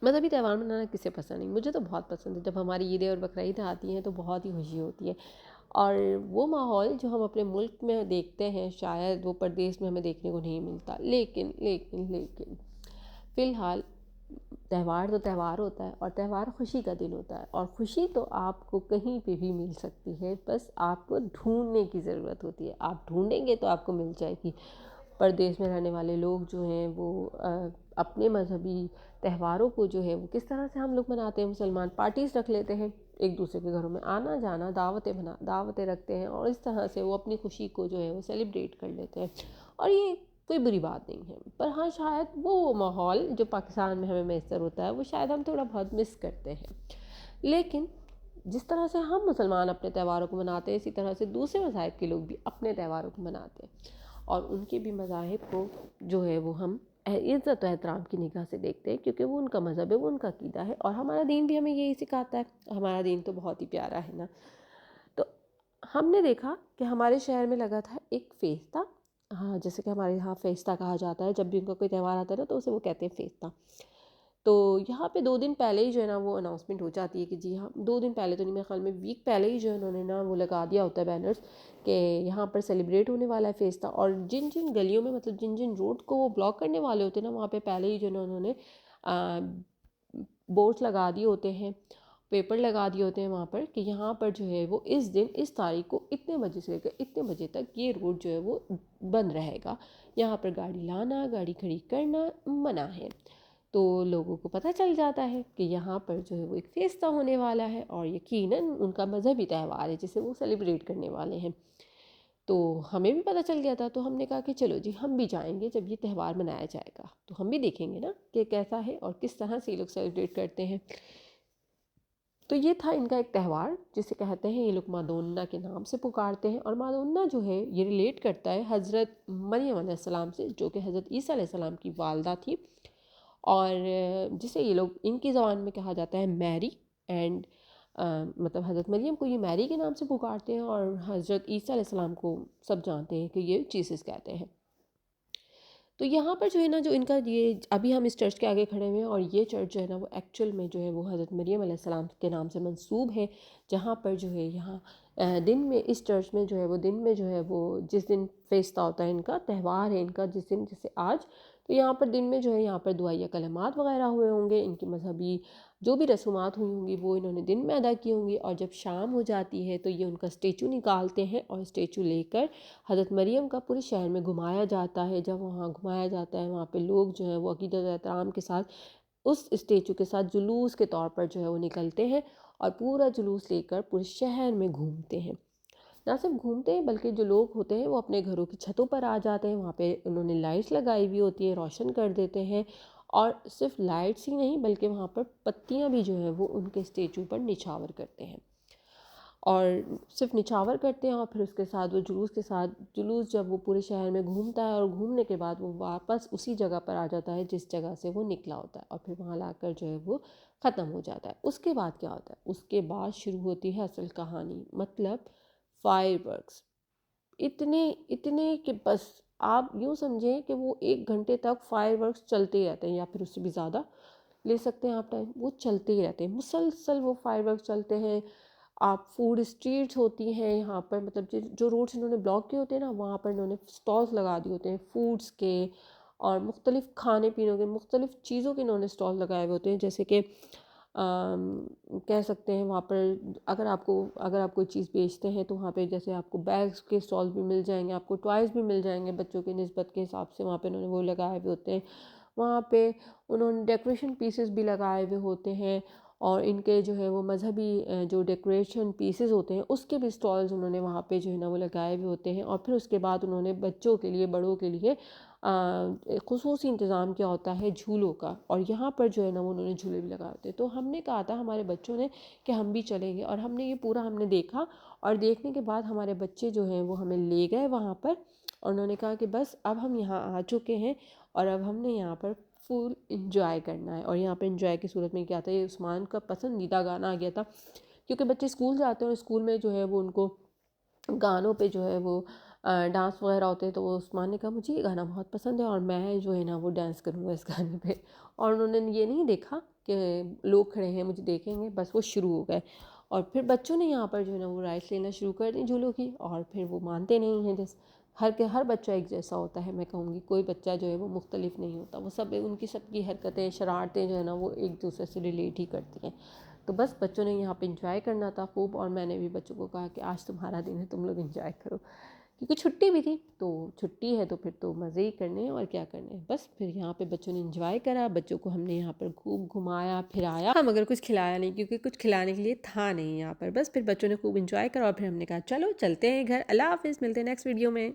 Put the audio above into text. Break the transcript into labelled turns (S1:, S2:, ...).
S1: مذہبی تہوار منانا کسے پسند نہیں، مجھے تو بہت پسند ہے۔ جب ہماری عیدیں اور بقرعید آتی ہیں تو بہت ہی خوشی ہوتی ہے، اور وہ ماحول جو ہم اپنے ملک میں دیکھتے ہیں شاید وہ پردیس میں ہمیں دیکھنے کو نہیں ملتا۔ لیکن لیکن لیکن فی الحال تہوار تو تہوار ہوتا ہے، اور تہوار خوشی کا دن ہوتا ہے، اور خوشی تو آپ کو کہیں پہ بھی مل سکتی ہے، بس آپ کو ڈھونڈنے کی ضرورت ہوتی ہے۔ آپ ڈھونڈیں گے تو آپ کو مل جائے گی۔ پردیس میں رہنے والے لوگ جو ہیں وہ اپنے مذہبی تہواروں کو جو ہے وہ کس طرح سے ہم لوگ مناتے ہیں، مسلمان پارٹیز رکھ لیتے ہیں، ایک دوسرے کے گھروں میں آنا جانا، دعوتیں رکھتے ہیں، اور اس طرح سے وہ اپنی خوشی کو جو ہے وہ سیلیبریٹ کر لیتے ہیں، اور یہ کوئی بری بات نہیں ہے۔ پر ہاں، شاید وہ ماحول جو پاکستان میں ہمیں میسر ہوتا ہے وہ شاید ہم تھوڑا بہت مس کرتے ہیں۔ لیکن جس طرح سے ہم مسلمان اپنے تہواروں کو مناتے ہیں، اسی طرح سے دوسرے مذاہب کے لوگ بھی اپنے تہواروں کو مناتے ہیں، اور ان کے بھی مذاہب کو جو ہے وہ ہم عزت و احترام کی نگاہ سے دیکھتے ہیں، کیونکہ وہ ان کا مذہب ہے، وہ ان کا عقیدہ ہے، اور ہمارا دین بھی ہمیں یہی سکھاتا ہے۔ ہمارا دین تو بہت ہی پیارا ہے نا۔ تو ہم نے دیکھا کہ ہمارے شہر میں لگا تھا ایک فیستہ، ہاں جیسے کہ ہمارے یہاں فیستہ کہا جاتا ہے، جب بھی ان کا کوئی تہوار آتا ہے نا تو اسے وہ کہتے ہیں فیستہ۔ تو یہاں پہ 2 دن پہلے ہی جو ہے نا وہ اناؤنسمنٹ ہو جاتی ہے کہ جی ہاں، 2 دن پہلے تو نہیں، میرے خیال میں ویک پہلے ہی جو ہے انہوں نے نا وہ لگا دیا ہوتا ہے بینرز کہ یہاں پر سیلیبریٹ ہونے والا ہے فیستہ، اور جن جن گلیوں میں مطلب جن جن روڈ کو وہ بلاک کرنے والے ہوتے ہیں نا، وہاں پہ پہلے ہی جو ہے نا انہوں نے بورڈز لگا دیے ہوتے ہیں، پیپر لگا دیے ہوتے ہیں وہاں پر کہ یہاں پر جو ہے وہ اس دن اس تاریخ کو اتنے بجے سے لے کر اتنے بجے تک یہ روڈ جو ہے وہ بند رہے گا، یہاں پر گاڑی لانا گاڑی کھڑی کرنا منع ہے۔ تو لوگوں کو پتہ چل جاتا ہے کہ یہاں پر جو ہے وہ ایک فیستہ ہونے والا ہے، اور یقیناً ان کا مذہبی تہوار ہے جسے وہ سیلیبریٹ کرنے والے ہیں۔ تو ہمیں بھی پتہ چل گیا تھا، تو ہم نے کہا کہ چلو جی ہم بھی جائیں گے، جب یہ تہوار منایا جائے گا تو ہم بھی دیکھیں گے نا کہ کیسا ہے اور کس طرح سے یہ لوگ سیلیبریٹ کرتے ہیں۔ تو یہ تھا ان کا ایک تہوار جسے کہتے ہیں، یہ لوگ مادوننا کے نام سے پکارتے ہیں، اور مادوننا جو ہے یہ ریلیٹ کرتا ہے حضرت مریم علیہ السلام سے، جو کہ حضرت عیسیٰ علیہ السلام کی والدہ تھی، اور جسے یہ لوگ ان کی زبان میں کہا جاتا ہے میری، اینڈ مطلب حضرت مریم کو یہ میری کے نام سے پکارتے ہیں، اور حضرت عیسیٰ علیہ السلام کو سب جانتے ہیں کہ یہ جیسس کہتے ہیں۔ تو یہاں پر جو ہے نا جو ان کا یہ ابھی ہم اس چرچ کے آگے کھڑے ہوئے ہیں، اور یہ چرچ جو ہے نا وہ ایکچوئل میں جو ہے وہ حضرت مریم علیہ السلام کے نام سے منسوب ہے، جہاں پر جو ہے یہاں دن میں اس چرچ میں جو ہے وہ دن میں جو ہے وہ جس دن فیستہ ہوتا ہے، ان کا تہوار ہے ان کا جس دن، جیسے آج، تو یہاں پر دن میں جو ہے یہاں پر دعائیہ کلمات وغیرہ ہوئے ہوں گے، ان کی مذہبی جو بھی رسومات ہوئی ہوں گی وہ انہوں نے دن میں ادا کی ہوں گی، اور جب شام ہو جاتی ہے تو یہ ان کا اسٹیچو نکالتے ہیں، اور اسٹیچو لے کر حضرت مریم کا پورے شہر میں گھمایا جاتا ہے۔ جب وہاں گھمایا جاتا ہے وہاں پہ لوگ جو ہیں وہ عقیدت و احترام کے ساتھ اس اسٹیچو کے ساتھ جلوس کے طور پر جو ہے وہ نکلتے ہیں، اور پورا جلوس لے کر پورے شہر میں گھومتے ہیں۔ نہ صرف گھومتے ہیں بلکہ جو لوگ ہوتے ہیں وہ اپنے گھروں کی چھتوں پر آ جاتے ہیں، وہاں پہ انہوں نے لائٹس لگائی ہوئی ہوتی ہیں، روشن کر دیتے ہیں، اور صرف لائٹس ہی نہیں بلکہ وہاں پر پتیاں بھی جو ہیں وہ ان کے اسٹیچو پر نچھاور کرتے ہیں، اور صرف نچھاور کرتے ہیں، اور پھر اس کے ساتھ وہ جلوس کے ساتھ جلوس جب وہ پورے شہر میں گھومتا ہے، اور گھومنے کے بعد وہ واپس اسی جگہ پر آ جاتا ہے جس جگہ سے وہ نکلا ہوتا ہے، اور پھر وہاں لا کر جو ہے وہ ختم ہو جاتا ہے۔ اس کے بعد کیا ہوتا ہے؟ اس کے بعد شروع ہوتی ہے اصل کہانی، مطلب فائر ورکس، اتنے کہ بس آپ یوں سمجھیں کہ وہ 1 گھنٹے تک فائر ورکس چلتے ہی رہتے ہیں، یا پھر اس سے بھی زیادہ لے سکتے ہیں آپ ٹائم، وہ چلتے ہی رہتے ہیں، مسلسل وہ فائر ورکس چلتے ہیں۔ آپ فوڈ اسٹریٹس ہوتی ہیں یہاں پر، مطلب جو روڈس انہوں نے بلاک کیے ہوتے ہیں نا وہاں پر انہوں نے سٹالز لگا دیے ہوتے ہیں فوڈس کے، اور مختلف کھانے پینے کے، مختلف چیزوں کے انہوں نے سٹال لگائے ہوئے ہوتے ہیں، جیسے کہ کہہ سکتے ہیں وہاں پر اگر آپ کوئی چیز بیچتے ہیں تو وہاں پہ جیسے آپ کو بیگز کے سٹال بھی مل جائیں گے، آپ کو ٹوائز بھی مل جائیں گے بچوں کے نسبت کے حساب سے، وہاں پہ انہوں نے وہ لگائے ہوئے ہوتے ہیں، وہاں پہ انہوں نے ڈیکوریشن پیسز بھی لگائے ہوئے ہوتے ہیں، اور ان کے جو ہے وہ مذہبی جو ڈیکوریشن پیسز ہوتے ہیں اس کے بھی سٹالز انہوں نے وہاں پہ جو ہے نا وہ لگائے ہوئے ہوتے ہیں، اور پھر اس کے بعد انہوں نے بچوں کے لیے بڑوں کے لیے خصوصی انتظام کیا ہوتا ہے جھولوں کا، اور یہاں پر جو ہے نا وہ انہوں نے جھولے بھی لگائے ہوتے ہیں۔ تو ہم نے کہا تھا ہمارے بچوں نے کہ ہم بھی چلیں گے، اور ہم نے یہ پورا ہم نے دیکھا، اور دیکھنے کے بعد ہمارے بچے جو ہیں وہ ہمیں لے گئے وہاں پر، اور انہوں نے کہا کہ بس اب ہم یہاں آ چکے ہیں، اور اب ہم نے یہاں پر فل انجوائے کرنا ہے۔ اور یہاں پہ انجوائے کی صورت میں کیا تھا، یہ عثمان کا پسندیدہ گانا آ گیا تھا، کیونکہ بچے اسکول جاتے ہیں اور اسکول میں جو ہے وہ ان کو گانوں پہ جو ہے وہ ڈانس وغیرہ ہوتے ہیں، تو وہ عثمان نے کہا مجھے یہ گانا بہت پسند ہے اور میں جو ہے نا وہ ڈانس کروں گا اس گانے پہ، اور انہوں نے یہ نہیں دیکھا کہ لوگ کھڑے ہیں مجھے دیکھیں گے، بس وہ شروع ہو گئے۔ اور پھر بچوں نے یہاں پر جو ہے نا وہ رائڈس لینا شروع کر دیں جھولوں کی، اور پھر وہ مانتے نہیں ہیں۔ جیسے ہر بچہ ایک جیسا ہوتا ہے، میں کہوں گی کوئی بچہ جو ہے وہ مختلف نہیں ہوتا، وہ ان کی سب کی حرکتیں شرارتیں جو ہے نا وہ ایک دوسرے سے ریلیٹ ہی کرتی ہیں۔ تو بس بچوں نے یہاں پہ انجوائے کرنا تھا خوب، اور میں نے بھی بچوں کو کہا کہ آج تمہارا دن ہے، تم لوگ انجوائے کرو، کیونکہ چھٹی بھی تھی، تو چھٹی ہے تو پھر تو مزے ہی کرنے ہیں اور کیا کرنے ہیں۔ بس پھر یہاں پہ بچوں نے انجوائے کرا، بچوں کو ہم نے یہاں پر خوب گھمایا پھرایا، ہم اگر کچھ کھلایا نہیں کیونکہ کچھ کھلانے کے لیے تھا نہیں یہاں پر۔ بس پھر بچوں نے خوب انجوائے کرا، اور پھر ہم نے کہا چلو چلتے ہیں گھر۔ اللہ حافظ، ملتے ہیں نیکسٹ ویڈیو میں۔